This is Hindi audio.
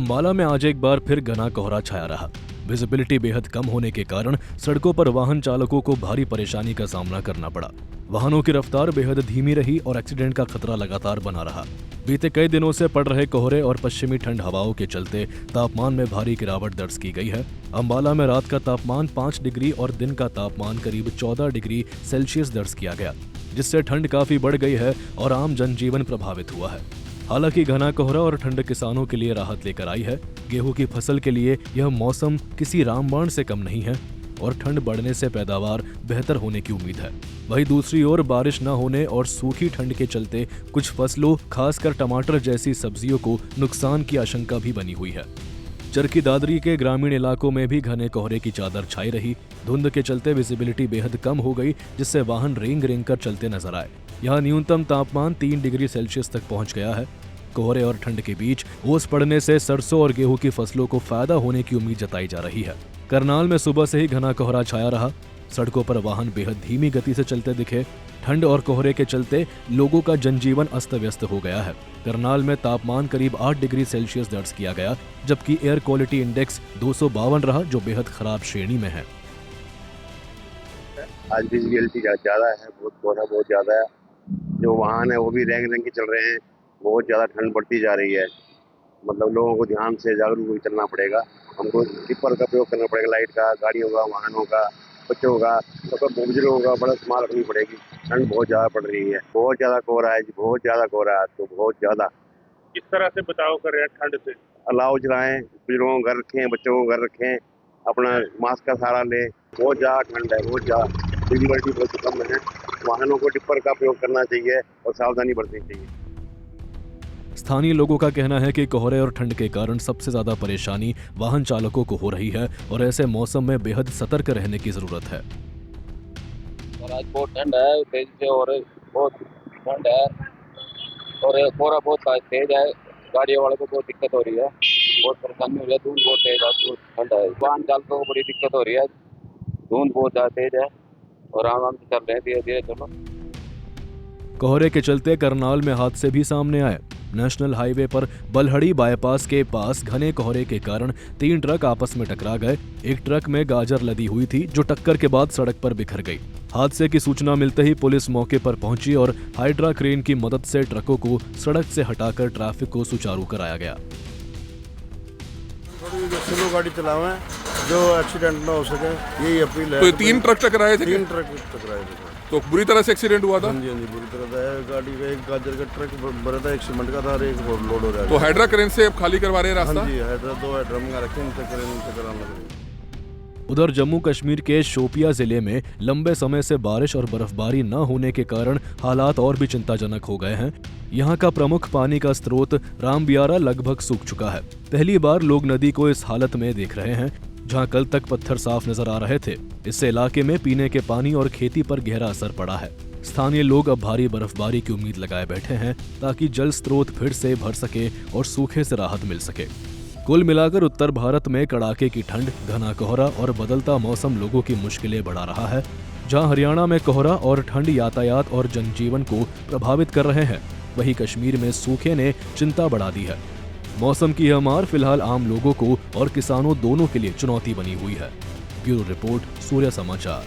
अंबाला में आज एक बार फिर घना कोहरा छाया रहा। विजिबिलिटी बेहद कम होने के कारण सड़कों पर वाहन चालकों को भारी परेशानी का सामना करना पड़ा। वाहनों की रफ्तार बेहद धीमी रही और एक्सीडेंट का खतरा लगातार बना रहा। बीते कई दिनों से पड़ रहे कोहरे और पश्चिमी ठंड हवाओं के चलते तापमान में भारी गिरावट दर्ज की गई है। अंबाला में रात का तापमान 5 डिग्री और दिन का तापमान करीब 14 डिग्री सेल्सियस दर्ज किया गया, जिससे ठंड काफी बढ़ गई है और आम जनजीवन प्रभावित हुआ है। हालांकि घना कोहरा और ठंड किसानों के लिए राहत लेकर आई है। गेहूं की फसल के लिए यह मौसम किसी रामबाण से कम नहीं है और ठंड बढ़ने से पैदावार बेहतर होने की उम्मीद है। वहीं दूसरी ओर बारिश न होने और सूखी ठंड के चलते कुछ फसलों, खासकर टमाटर जैसी सब्जियों को नुकसान की आशंका भी बनी हुई है। चरखी दादरी के ग्रामीण इलाकों में भी घने कोहरे की चादर छाई रही। धुंध के चलते विजिबिलिटी बेहद कम हो गई, जिससे वाहन रेंग रेंग कर चलते नजर आए। यहाँ न्यूनतम तापमान 3 डिग्री सेल्सियस तक पहुंच गया है। कोहरे और ठंड के बीच ओस पड़ने से सरसों और गेहूं की फसलों को फायदा होने की उम्मीद जताई जा रही है। करनाल में सुबह से ही घना कोहरा छाया रहा। सड़कों पर वाहन बेहद धीमी गति से चलते दिखे। ठंड और कोहरे के चलते लोगों का जनजीवन अस्त व्यस्त हो गया है। करनाल में तापमान करीब 8 डिग्री सेल्सियस दर्ज किया गया, जबकि एयर क्वालिटी इंडेक्स 252 रहा, जो बेहद खराब श्रेणी में है। आज विजिबिलिटी ज्यादा है, बहुत कोहरा बहुत ज्यादा है। जो वाहन है वो भी रेंग रेंग के चल रहे हैं। बहुत ज्यादा ठंड बढ़ती जा रही है। मतलब लोगों को ध्यान से जागरूक होकर चलना पड़ेगा। हमको टिप्पर का प्रयोग करना पड़ेगा, लाइट का, गाड़ियों का, वाहनों का, बच्चों का, सबका, बुजुर्गों का बड़ा इस्तेमाल रखनी पड़ेगी। ठंड बहुत ज्यादा पड़ रही है। बहुत ज्यादा कोहरा है जी, बहुत ज्यादा कोहरा है, तो बहुत ज्यादा। किस तरह से बचाव कर रहे हैं ठंड से? अलाव जलाएं, बुजुर्गों को घर रखें, बच्चों को घर रखें, अपना मास्क का सहारा लें। बहुत ज्यादा ठंड है, बहुत ज्यादा। विजिबिलिटी बहुत कम है। वाहनों को टिप्पर का प्रयोग करना चाहिए और सावधानी बरतनी चाहिए। स्थानीय लोगों का कहना है कि कोहरे और ठंड के कारण सबसे ज्यादा परेशानी वाहन चालकों को हो रही है और ऐसे मौसम में बेहद सतर्क रहने की जरूरत है। और आज बहुत ठंड है, तेज से, और बहुत ठंड है और कोहरा बहुत तेज है। गाड़ियों वालों को बहुत दिक्कत हो रही है, बहुत परेशानी हो रही है। धुंध बहुत तेज है, बहुत ठंड है। वाहन चालकों को बड़ी दिक्कत हो रही है। धुंध बहुत ज्यादा तेज है और आराम से चल रहे हैं, धीरे धीरे चलो। कोहरे के चलते करनाल में हादसे भी सामने आए। नेशनल हाईवे पर बलहड़ी बाईपास के पास घने कोहरे के कारण 3 ट्रक आपस में टकरा गए। एक ट्रक में गाजर लदी हुई थी, जो टक्कर के बाद सड़क पर बिखर गई। हादसे की सूचना मिलते ही पुलिस मौके पर पहुंची और हाइड्रा क्रेन की मदद से ट्रकों को सड़क से हटाकर ट्रैफिक को सुचारू कराया गया। स्लो गाड़ी चलावें, जो एक्सीडेंट ना हो सके, यही अपील है। तो 3 ट्रक टकराए थे? 3 ट्रक टकराए थे। तो बुरी तरह से एक्सीडेंट हुआ था? हाँ जी, बुरी तरह से। गाड़ी का एक गाजर का ट्रक भरा था, एक सीमेंट का था और एक लोड हो रहा है। तो हाइड्रा क्रेन से अब खाली करवा रहे हैं रास्ता? हाँ जी, हाइड्रा 2 हाइड्रा मंगा रखे हैं, कराने लगे। उधर जम्मू कश्मीर के शोपिया जिले में लंबे समय से बारिश और बर्फबारी न होने के कारण हालात और भी चिंताजनक हो गए हैं। यहाँ का प्रमुख पानी का स्रोत रामबियारा लगभग सूख चुका है। पहली बार लोग नदी को इस हालत में देख रहे हैं, जहाँ कल तक पत्थर साफ नजर आ रहे थे। इससे इलाके में पीने के पानी और खेती पर गहरा असर पड़ा है। स्थानीय लोग अब भारी बर्फबारी की उम्मीद लगाए बैठे हैं, ताकि जल स्रोत फिर से भर सके और सूखे से राहत मिल सके। कुल मिलाकर उत्तर भारत में कड़ाके की ठंड, घना कोहरा और बदलता मौसम लोगों की मुश्किलें बढ़ा रहा है। जहां हरियाणा में कोहरा और ठंड यातायात और जनजीवन को प्रभावित कर रहे हैं, वहीं कश्मीर में सूखे ने चिंता बढ़ा दी है। मौसम की यह मार फिलहाल आम लोगों को और किसानों दोनों के लिए चुनौती बनी हुई है। ब्यूरो रिपोर्ट, सूर्य समाचार।